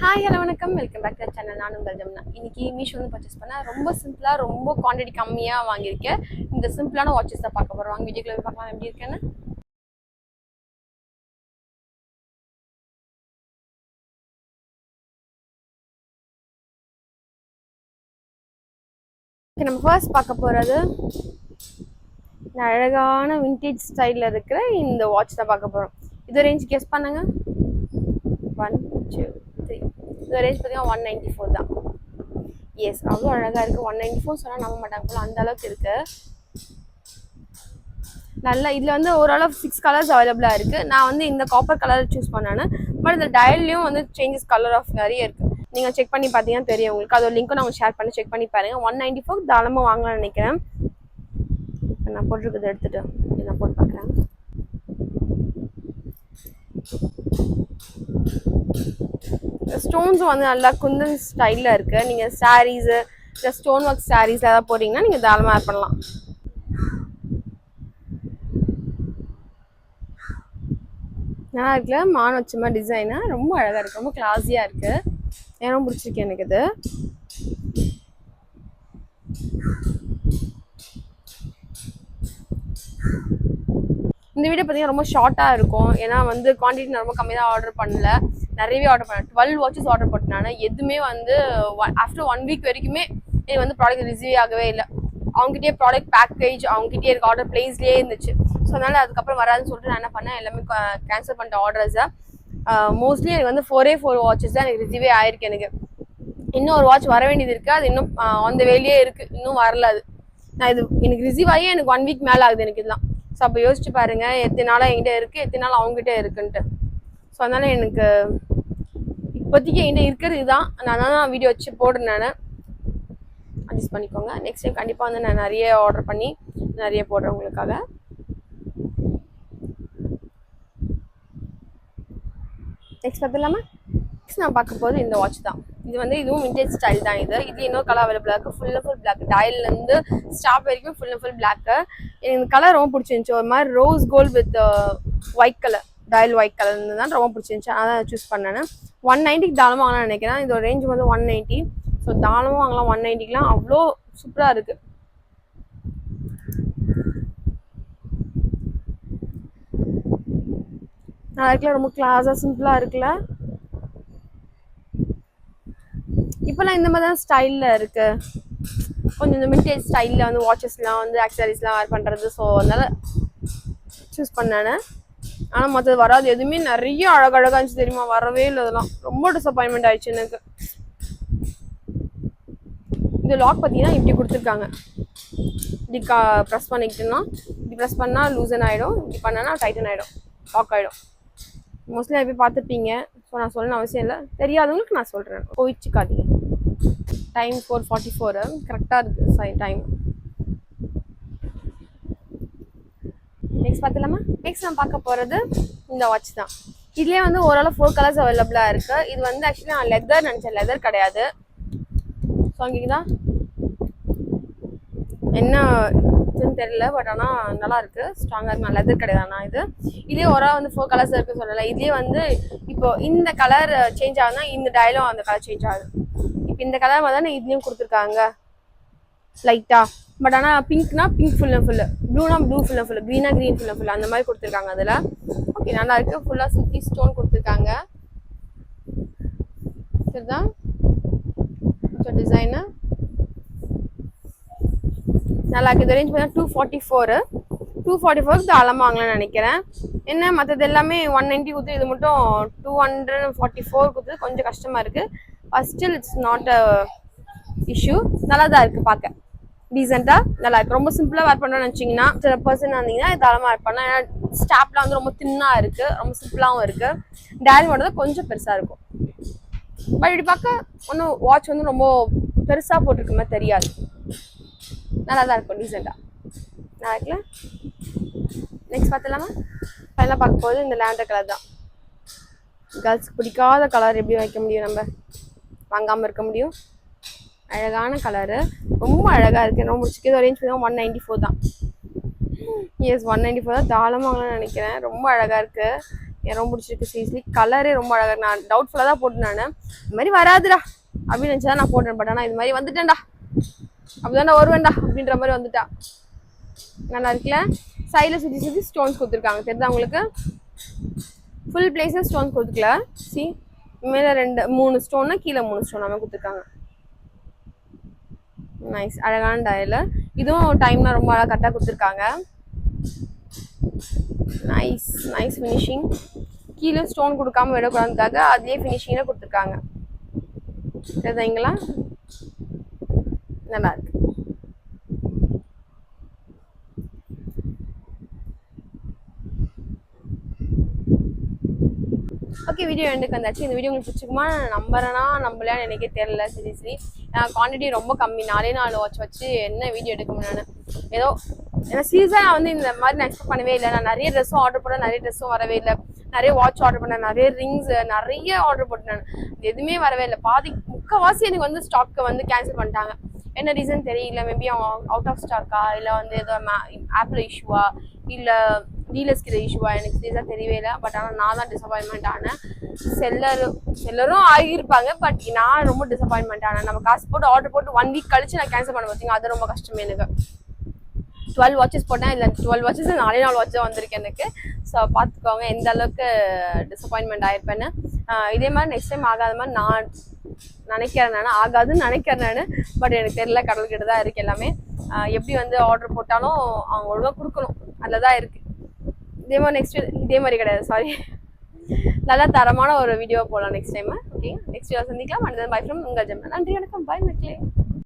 Hi hello வணக்கம் welcome back to channel. நான் உங்கள் ஜமுனா. இன்னைக்கு மீஷோ வந்து பர்ச்சேஸ் பண்ணால் ரொம்ப சிம்பிளாக ரொம்ப குவான்டிட்டி கம்மியாக வாங்கியிருக்கேன். இந்த சிம்பிளான வாட்சஸ் தான் பார்க்க போகிறோம். வாங்க வீடியோக்குள்ள போய் பார்க்கலாம் எப்படி இருக்கேன்னு. நம்ம ஃபர்ஸ்ட் பார்க்க போகிறது அழகான விண்டேஜ் ஸ்டைலில் இருக்கிற இந்த வாட்ச் தான் பார்க்க போகிறோம். இது ரேஞ்ச் கெஸ் பண்ணுங்க. 1 2 3 இது ரேஞ்ச் பார்த்தீங்கன்னா 194 தான். எஸ், அவ்வளோ அழகாக இருக்குது. 194 சொன்னால் நம்ப மாட்டாங்க போல, அந்த அளவுக்கு இருக்குது. நல்லா இதில் வந்து ஓரளவு 6 கலர்ஸ் அவைலபிளாக இருக்குது. நான் வந்து இந்த காப்பர் கலர் சூஸ் பண்ணேன்னு. பட் இந்த டயல்லையும் வந்து சேஞ்சஸ் கலர் ஆஃப் நிறைய இருக்குது. நீங்கள் செக் பண்ணி பார்த்தீங்கன்னா தெரியும் உங்களுக்கு. அதோட லிங்க்கும் நான் ஷேர் பண்ணி செக் பண்ணி பாருங்கள். 194 தாராளமாக வாங்கலாம்னு நினைக்கிறேன். இப்போ நான் போட்டிருக்கிறது எடுத்துகிட்டு நான் போட்டு பார்க்குறேன். ஸ்டோன்ஸும் வந்து நல்லா குந்தன் ஸ்டைலில் இருக்குது. நீங்கள் சாரீஸு இல்லை ஸ்டோன் ஒர்க் சாரீஸ் ஏதாவது போட்டிங்கன்னா நீங்கள் தாராளமாக ஆட் பண்ணலாம். நல்லா இருக்குல்ல, மான் வச்ச மாதிரி டிசைனு ரொம்ப அழகாக இருக்குது. ரொம்ப கிளாஸியாக இருக்குது. ஏன்னா பிடிச்சிருக்கு எனக்கு இது. இந்த வீடியோ பார்த்தீங்கன்னா ரொம்ப ஷார்ட்டாக இருக்கும். ஏன்னா வந்து குவான்டிட்டி நான் ரொம்ப கம்மியாக தான் ஆர்டர் பண்ணல, நிறையவே ஆர்டர் பண்ணேன். 12 வாட்சஸ் ஆர்டர் போட்டேன். எதுவுமே வந்து ஆஃப்டர் 1 வீக் வரைக்குமே எனக்கு வந்து ப்ராடக்ட் ரிசீவ் ஆகவே இல்லை. அவங்ககிட்டயே ப்ராடக்ட் பேக்கேஜ் அவங்ககிட்டயே இருக்க ஆர்டர் பிளேஸ்லேயே இருந்துச்சு. ஸோ அதனால் அதுக்கப்புறம் வராதுன்னு சொல்லிட்டு நான் என்ன பண்ணேன், எல்லாமே கேன்சல் பண்ணிட்டேன் ஆர்டர்ஸை. மோஸ்ட்லி எனக்கு வந்து 4 வாட்சஸ் தான் எனக்கு ரிசீவே ஆயிருக்கு. எனக்கு இன்னும் ஒரு வாட்ச் வர வேண்டியது இருக்குது. அது இன்னும் அந்த வேலையே இருக்குது, இன்னும் வரல. அது நான் இது எனக்கு ரிசீவ் ஆகி எனக்கு 1 வீக் மேலே ஆகுது எனக்கு இதெல்லாம். ஸோ அப்போ யோசிச்சு பாருங்கள் எத்தனை நாளாக என்கிட்ட இருக்குது, எத்தனை நாள் அவங்ககிட்ட இருக்குன்ட்டு. ஸோ அதனால் எனக்கு இப்போதைக்கு என்கிட்ட இருக்கிறது இதுதான். நான் தான் வீடியோ வச்சு போடுறேன். நான் அட்ஜஸ்ட் பண்ணிக்கோங்க. நெக்ஸ்ட் டைம் கண்டிப்பாக வந்து நான் நிறைய ஆர்டர் பண்ணி நிறைய போடுறேன் உங்களுக்காக. நெக்ஸ்ட் பார்த்துலாமா? நெக்ஸ்ட் நான் பார்க்க போது இந்த வாட்ச் தான். இது வந்து இதுவும் விண்டேஜ் ஸ்டைல் தான். இது இன்னொரு கலர் அவைலபிளாக இருக்குது. ஃபுல் பிளாக், டயல்லேருந்து ஸ்டாப் வரைக்கும் ஃபுல் பிளாக்கு. எனக்கு இந்த கலர் ரொம்ப பிடிச்சிருந்துச்சி. ஒரு மாதிரி rose gold with white colour, dial white கலர்னு தான் ரொம்ப பிடிச்சிருந்துச்சி. அதான் சூஸ் பண்ணேன். 190 தாராளமாக வாங்கலாம்னு நினைக்கிறேன். இதோட ரேஞ்ச் வந்து 190. ஸோ தாராளமாக வாங்கலாம். 190க்குலாம் அவ்வளோ சூப்பராக இருக்குது. நல்லா இருக்குல்ல, ரொம்ப கிளாஸாக சிம்பிளாக இருக்குல்ல. இப்போல்லாம் இந்த மாதிரி தான் ஸ்டைலில் இருக்குது. கொஞ்சம் இந்த விண்டேஜ் ஸ்டைலில் வந்து வாட்சஸ்லாம் வந்து ஆக்சசரிஸ்லாம் வேர் பண்ணுறது. ஸோ அதனால் சூஸ் பண்ணேன். ஆனால் மற்றது வராது. எதுவுமே நிறைய அழகழகாக இருந்துச்சு தெரியுமா, வரவே இல்லை. அதெல்லாம் ரொம்ப டிசப்பாயின்மெண்ட் ஆயிடுச்சு எனக்கு. இந்த லாக் பார்த்தீங்கன்னா இப்படி கொடுத்துருக்காங்க. இப்படி ப்ரெஸ் பண்ணிக்கிட்டோன்னா, இப்படி ப்ரெஸ் பண்ணால் லூசன் ஆகிடும், இப்படி பண்ணனா டைட்டன் ஆகிடும், லாக் ஆகிடும். மோஸ்ட்லி அதை போய் பார்த்துருப்பீங்க. ஸோ நான் சொல்லணும் அவசியம் இல்லை. தெரியாதவங்களுக்கு நான் சொல்கிறேன், கோவிச்சுக்காதீங்க. டைம் 4:44 கரெக்டாக இருக்குது டைம். நெக்ஸ்ட் பார்த்துலாமா? நெக்ஸ்ட் நான் பார்க்க போகிறது இந்த வாட்ச் தான். இதுலேயே வந்து ஓரளவு 4 கலர்ஸ் அவைலபிளாக இருக்குது. இது வந்து ஆக்சுவலி நான் லெதர் நினச்சேன், லெதர் கிடையாது. ஸோ அங்கேதான் என்ன இதுன்னு தெரியல, பட் ஆனால் நல்லா இருக்கு, ஸ்ட்ராங்காக இருக்கு. லெதர் கிடையாது. ஆனால் இதே ஓரளவு வந்து 4 கலர்ஸ் இருக்குன்னு சொல்லலை. இதுலேயே வந்து இப்போ இந்த கலர் சேஞ்ச் ஆகுதுன்னா இந்த டயலும் அந்த கலர் சேஞ்ச் ஆகுது. இப்போ இந்த கலர் மாதிரி தான் இதுலேயும் கொடுத்துருக்காங்க லைட்டாக. பட் ஆனால் பிங்க்னா பிங்க் ஃபுல் அண்ட் ஃபுல்லு, ப்ளூனா ப்ளூ ஃபுல் அண்ட் ஃபுல்லு, க்ரீனா க்ரீன் ஃபுல் அண்ட் ஃபுல் அந்த மாதிரி கொடுத்துருக்காங்க. அதில் ஓகே நல்லா இருக்குது. ஃபுல்லாக சுற்றி ஸ்டோன் கொடுத்துருக்காங்க. சரிதான் டிசைனு நல்லா இருக்குது. இந்த ரேஞ்ச் பார்த்தீங்கன்னா 244 தாராளமாக வாங்கலாம்னு நினைக்கிறேன். என்ன மற்றது எல்லாமே 190 கொடுத்து இது மட்டும் 244 கொடுத்து கொஞ்சம் கஷ்டமாக இருக்குது. Still it's not a issue. நல்லா தான் இருக்குது, பார்க்க டீசெண்டாக நல்லா இருக்குது. ரொம்ப சிம்பிளாக வேர் பண்ணணும்னு நினச்சிங்கன்னா சில பர்சன் வந்தீங்கன்னா தாராளமாக வேர் பண்ணலாம். ஏன்னா ஸ்டாப்லாம் வந்து ரொம்ப தின்னாக இருக்குது, ரொம்ப சிம்பிளாகவும் இருக்குது. டேரி மட்டும் தான் கொஞ்சம் பெருசாக இருக்கும். பட் இப்படி பார்க்க ஒன்றும் வாட்ச் வந்து ரொம்ப பெருசாக போட்டிருக்க மாதிரி தெரியாது. நல்லா தான் இருக்கும், டீசெண்டாக நல்லா இருக்குல்ல. நெக்ஸ்ட் பார்த்துலாமா? ஃபைனலாக பார்க்க போது இந்த லாவெண்டர் கலர் தான். கேர்ள்ஸ்க்கு பிடிக்காத கலர் எப்படி வைக்க முடியும், நம்ம வாங்காமல் இருக்க முடியும். அழகான கலரு, ரொம்ப அழகாக இருக்குது, ரொம்ப பிடிச்சிருக்கு. இது ரேஞ்ச் பார்த்தீங்கன்னா 194 தான். எஸ் 194 தான் தாராளமாக வாங்கலாம்னு நினைக்கிறேன். ரொம்ப அழகாக இருக்குது. எனக்கு ரொம்ப பிடிச்சிருக்கு சீரியஸ்லி. கலரே ரொம்ப அழகா இருக்கு. நான் டவுட்ஃபுல்லாக தான் போட்டேன் நான். இந்த மாதிரி வராதுடா அப்படின்னு நினச்சா நான் போட்டேன். பட் ஆனால் இது மாதிரி வந்துட்டேன்டா, அப்படிதான்டா வருவேன்டா அப்படின்ற மாதிரி வந்துட்டா. நல்லா இருக்குல்ல. சைடில் சுற்றி சுற்றி ஸ்டோன்ஸ் கொடுத்துருக்காங்க, தெரியுதா உங்களுக்கு? ஃபுல் பிளேஸில் ஸ்டோன்ஸ் கொடுத்துக்கல. சி மேலே 2-3 ஸ்டோன்னா கீழே 3 ஸ்டோன் நம்ம கொடுத்துருக்காங்க. நைஸ், அழகான டயல். இதுவும் டைம்லாம் ரொம்ப அழகாக கரெக்டாக கொடுத்துருக்காங்க. Nice nice finishing. கீழே ஸ்டோன் கொடுக்காம விடக்கூடாதுக்காக அதே ஃபினிஷிங்கில் கொடுத்துருக்காங்க. தெரியுதுங்களா? நல்லா இருக்கு. ஓகே, வீடியோ எண்டுக்கு வந்தாச்சு. இந்த வீடியோ உங்களுக்கு பிடிச்சிக்குமா நம்புறேன்னா நம்பலையான்னு எனக்கே தெரியல சீரியஸ்லி. குவான்டிட்டி ரொம்ப கம்மி, 4 வாட்ச் வச்சு என்ன வீடியோ எடுக்க முடியாது. ஏதோ ஏன்னா சீசன் நான் வந்து இந்த மாதிரி நான் எக்ஸ்பெக்ட் பண்ணவே இல்லை. நான் நிறைய ட்ரெஸ்ஸும் ஆர்டர் பண்ணேன், நிறைய ட்ரெஸ்ஸும் வரவே இல்லை. நிறைய வாட்ச் ஆர்டர் பண்ணேன், நிறைய ரிங்ஸ், நிறைய ஆர்டர் போட்டேன். எதுவுமே வரவே இல்லை. முக்கால்வாசி எனக்கு வந்து ஸ்டாக்கு வந்து கேன்சல் பண்ணிட்டாங்க. என்ன ரீசன் தெரியல. மேபி அவங்க அவுட் ஆஃப் ஸ்டாக்கா, இல்லை வந்து ஏதோ ஆப்பிள் இஷ்யூவா, இல்லை டீலர்ஸ்க்கு இது இஷ்யூவா, எனக்கு சீரியஸாக தெரியவே இல்லை. பட் ஆனால் நான் தான் டிசப்பாயின்மெண்ட் ஆனேன். செல்லரும் ஆகியிருப்பாங்க, பட் நான் ரொம்ப டிசப்பாயின்மெண்ட் ஆனேன். நம்ம காசு போட்டு ஆர்டர் போட்டு 1 வீக் கழிச்சு நான் கேன்சல் பண்ண பார்த்தீங்க, அது ரொம்ப கஷ்டமே எனக்கு. 12 வாட்சஸ் போட்டேன், இல்லை 12 வாட்சஸ் 4 வாட்ச் தான் வந்திருக்கு எனக்கு. ஸோ பார்த்துக்கோங்க எந்த அளவுக்கு டிசப்பாயின்மெண்ட் ஆயிருப்பேன்னு. இதே மாதிரி நெக்ஸ்ட் டைம் ஆகாத மாதிரி நான் நினைக்கிறேன். நான் ஆகாதுன்னு நினைக்கிறேன் நான். பட் எனக்கு தெரியல, கடவுள்கிட்ட தான் இருக்குது எல்லாமே. எப்படி வந்து ஆர்டர் போட்டாலும் அவங்க ஒழுங்காக கொடுக்கணும், அதில் தான் இருக்குது. இதே மாதிரி கிடையாது, சாரி. நல்லா தரமான ஒரு வீடியோ போடலாம் next time. Okay, next video சந்திக்கலாம். அண்ட் பை ஃப்ரம் உங்கள் ஜெம். நன்றி, வணக்கம், பாய் மக்களே.